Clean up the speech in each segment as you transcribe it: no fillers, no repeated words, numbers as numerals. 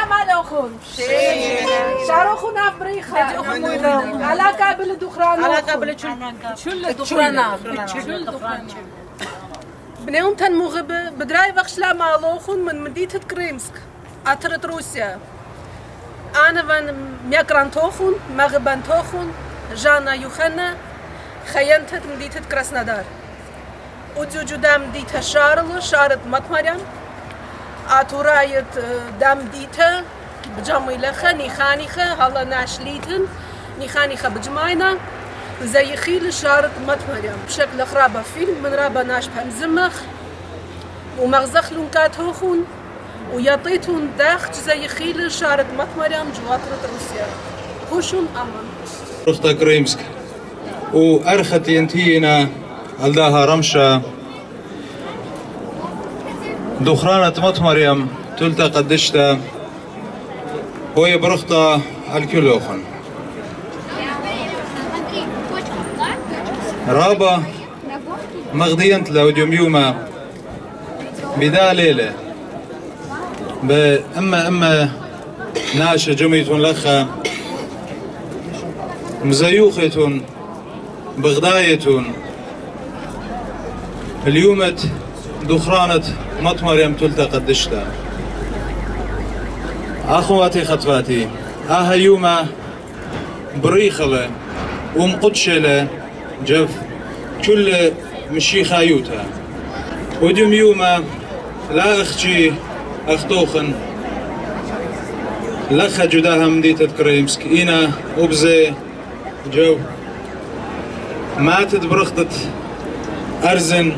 שלום עליכם. شارخو نافريخا على قابل دخران على قابل شل دخرانا بنيوم تنمغب بدراي بخشلا مالوخون من مدينة كريمسك أترت روسيا أنا van ميكران توخون مغبان توخون جانا يوخنا خيانتت مدينة كراسنودار وجوجو دام ديتا شارت مطمريان أتورايت دام ديتا بجامي لخا نيخانيخا هلا ناشليتن نيخانيخا بجماينا زي خيل شارت مطمريان بشكل خرابة فيلم من رابا ناش بهمزمخ ومغزخلون كاتوخون ويطيتون داخل زي خيل شارت مطمريان جواترة روسيا خوشون أمان رختا كريمسك وأرخت ينتهينا الداها رمشة دخرانة مطمريم تلتا قدشتا وهي برختا الكلوخن رابا مغدينت لوديوم يوما بدا ليلة أما ناشا جميتون لخا مزيوختون بغدايتون اليومت دخرانة مطمريم تلتا قدشتا أخواتي خطواتي يوما بريخلة ومقدشلة جف كل مشي خايوتا وديوم يوما لا أختي أختوخن لخا جداها مديتة كريمسك إينا وبزي جو ماتت برختت أرزن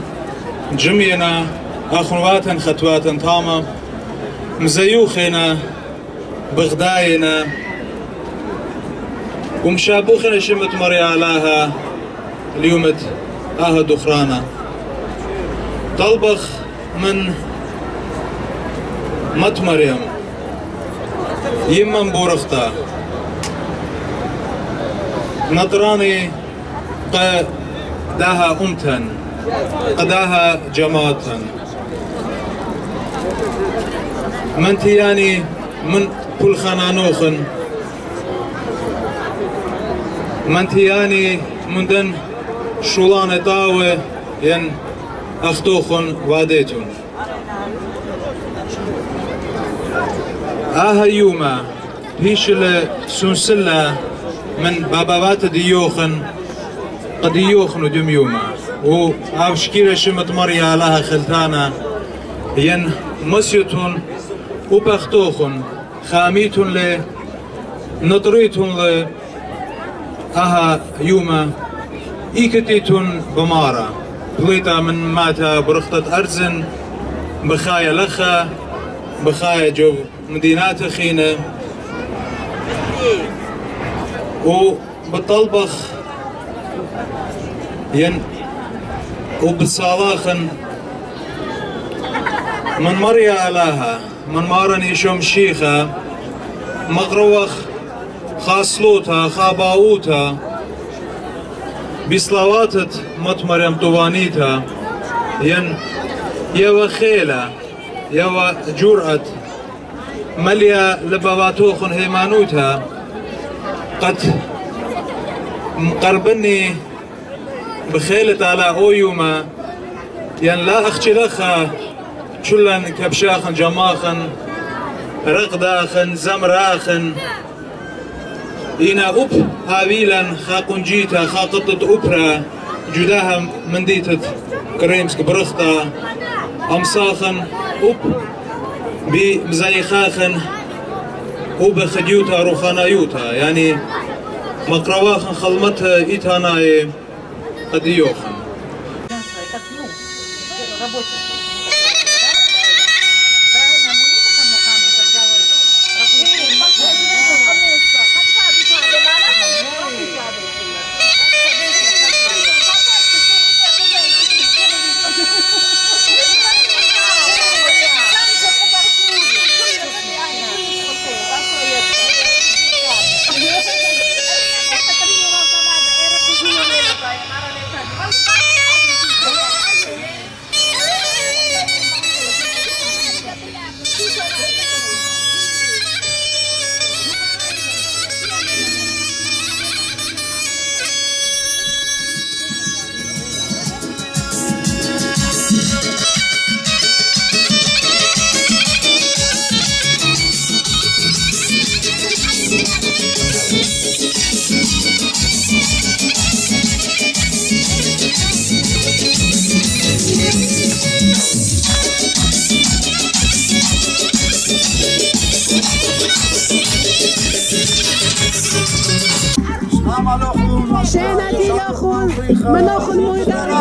جمينا أخواتن خطواتن طامة مزيوخنا بغداينا ومشابوخنا شمت مريا علاها اليومت دخرانا طلبخ من مت مريم يمن بورختا نطراني قداها أمتن قداها جماعتن منتياني من كل خنانوخن منتياني من دن شولان طاوة ين أختوخن واديتون يوما هيش سنسلة من بابابات ديوخن قديوخن ودم يوما وعشكيرة شمت مريا لها خلتانا ين مسيتون وبختوخن خاميتون لي نطريتون لي يوما إيكتيتون بمارا بليتا من ماتا برختة أرزن بخايا لخا بخايا جو مدينات خينة وبالطلبخ ين وبالصالاخن من مريا علاها من مارني شوم شيخة مغروخ خاصلوتها خاباوتها بصلواتت مطمريم طوانيتها ين يوا خيلة يوا جرأة مليا لبواتوخن هيمانوتها قد مقربني بخيلة على يوما ين لا أختي لخا شلن كبشاخن جماخن رقداخن زمراخن إنا هاويلا خاقنجيتا خاقطت أوبرا جداها منديتت كريمسك برختا أمساخن بمزايخاخن وبخديوتا روخانايوتا يعني مقرواخن خلمتها إيتاناي قديوخن شيناتي لخون منوخن مويدان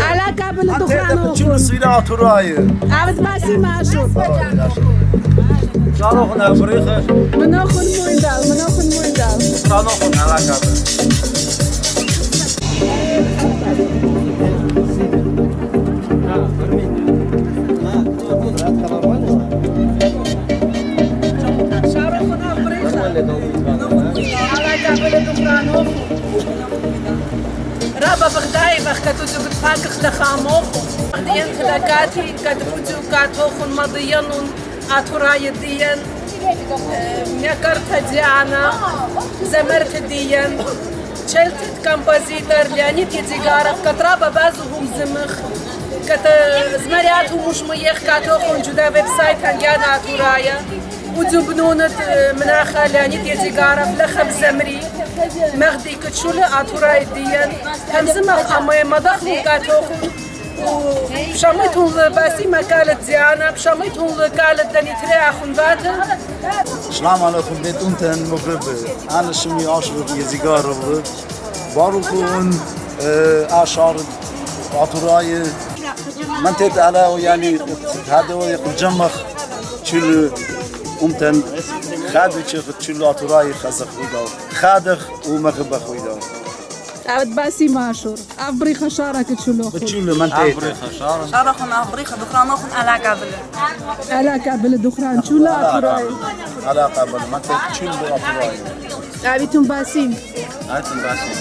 على قبل دخان شو الصينعة رايه عبد باسي ماشو شارخنا بريخة منوخن مويدان شارخنا على كابل شارخنا بريخة على قبل دخان رابا بغداي بخكتو زبط فاكخ لخاموخو بغديان خلاكاتي كدبوتو كاتوخن مضيانون اتوراي ديان ميكرت ديانا زمرت ديان شلتت كمبوزيتر ليانيت يتيغارف كترابا بازوهم زمخ كت زمرياتهم مش ميخ كاتوخن جدا ويب سايت هنجانا اتورايا وزبنونت مناخا ليانيت يتيغارف لخب زمري مغدي كتشولة اتوراي ديان همزمخ امي مدخلو كاتوخن بشاميتهم باسي مكالة زيانة بشاميتهم كالة داني تريع خنباتة السلام عليكم بيت انتن مغربي انا شمي اشرف يزيقار باروكون اشار عطراي منطقة على يعني هذا يقول جمخ تشلو انتن خادك تشلو عطراي خزخ ويداو خادخ ومغرب خويداو عبد باسي ماشور افبريخة شارك تشلو بتشلو منطقة شارخن أفريقيا دخرانوخن على قبل على كابل دخران شولا اتوراي على قبل منطقة تشلو عطراي عبيتم باسيم هاتم باسي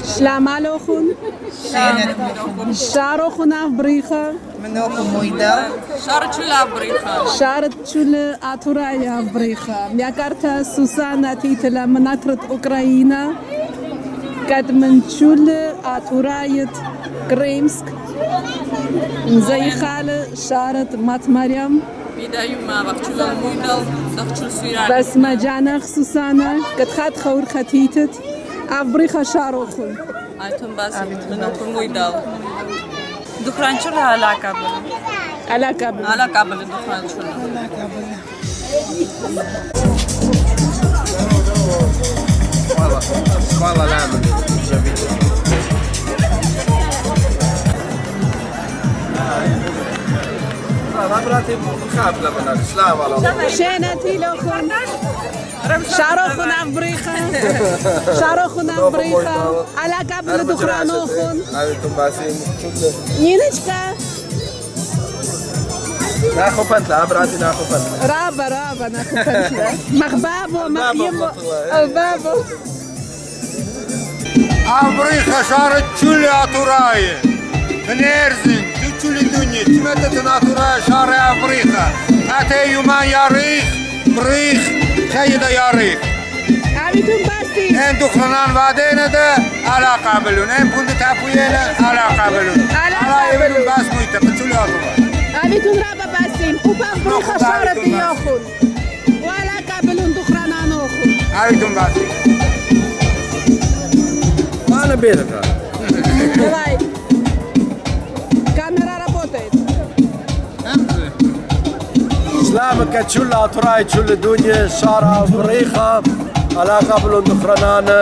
سلام عليكم شارخنا افبريخة منوخن مويدا شارت شولا أفريقيا شارت شول اتوراي افبريخة ميكارتا سوسانا تيتلا مناكرت اوكراينا قد من شول اتورايت كريمسك زي خال شارت مات مريم بداية ما بقتشولا مويدا دقتشول سيران بس ما جانا خصوصانا قد خات خور ختيتت افبريخة شارخن هاتم باسي منوخن مويدا دخران شولا على قبل على كابل على قبل دخران شولا والله لا شيناتي لخون شارخون افبريخة شارخون افبريخة على قبل دخرانوخون نينشكا ناخو بنتلا براتي ناخو بنتلا رابا ناخو بنتلا مخبابو مخيمو البابو Африка шарит чули атурае. Нерзин, ты чули дуни, тимета натурае шаре Африка. Ате юман ярих, брих, خيدا ярих. عبيتم باسي ان دخلنان بعدين ده على قابلون ان كنت تعبوينا على قابلون على على قابلون. يبلون باس مويتا قتلوا أطول على هايتون رابا باسيم وبغبري خشارة دياخون ولا قابلون دخرانا نوخون هايتون باسيم ما أنا بيتك Давай. Камера работает. سلامك تشول أطراي تشول الدنيا شارع بريخة على قبل دخرنانا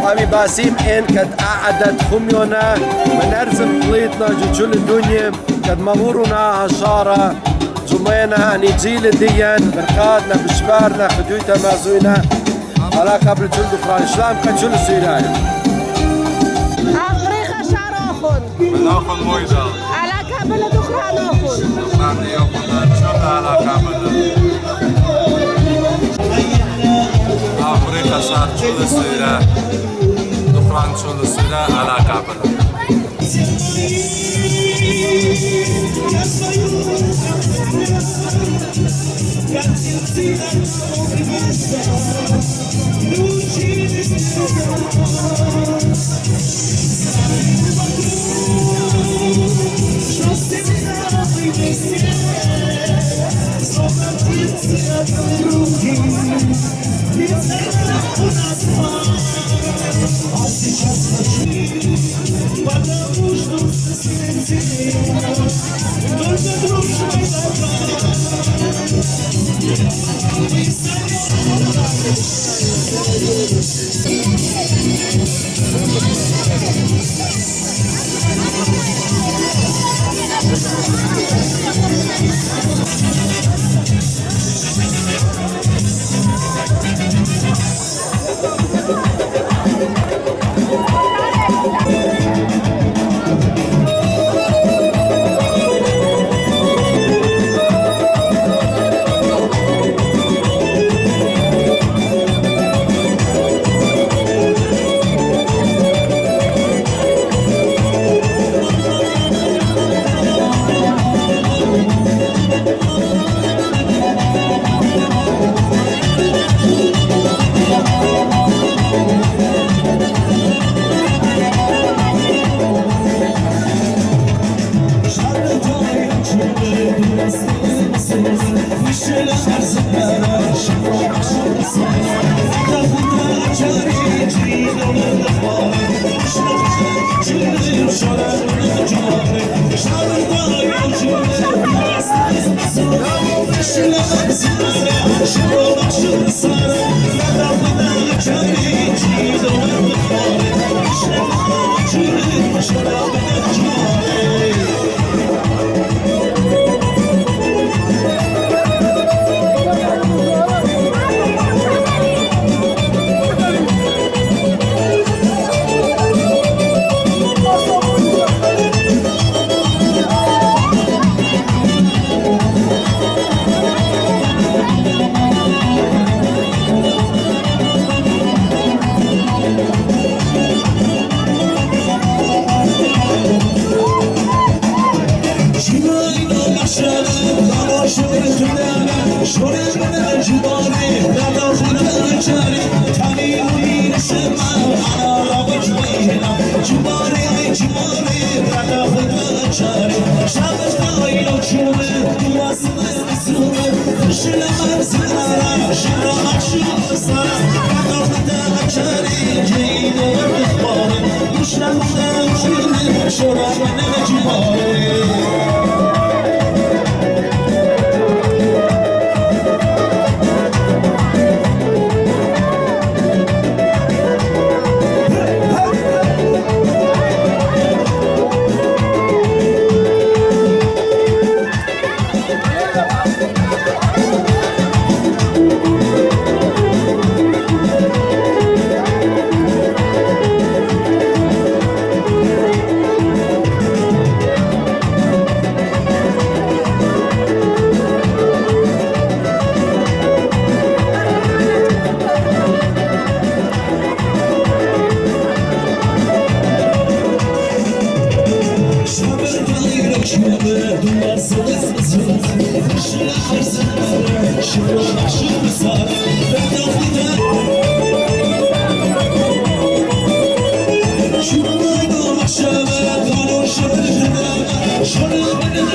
أبي باسيم إن كد أعدت خميونا من أرزم طليتنا جتشول الدنيا كد مغورنا هالشارع جمينا نجيل ديان بركاتنا بشبارنا خدويتا مازوينا على قبل تشول دخران شلام كد تشول السيراي أغريخة شاروخون. وناخذ مويدا على كابل دخرانوخون. نحن يومنا تشول على قبل أفريقيا صار تشول السيراي دخران تشول السيراي على قبل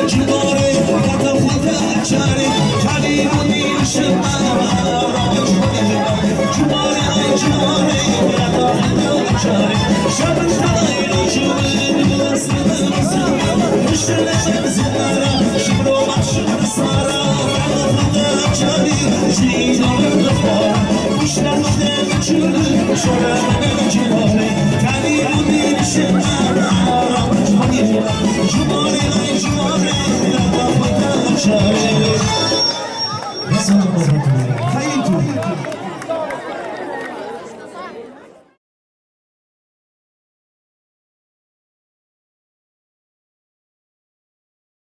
شباب Nasıl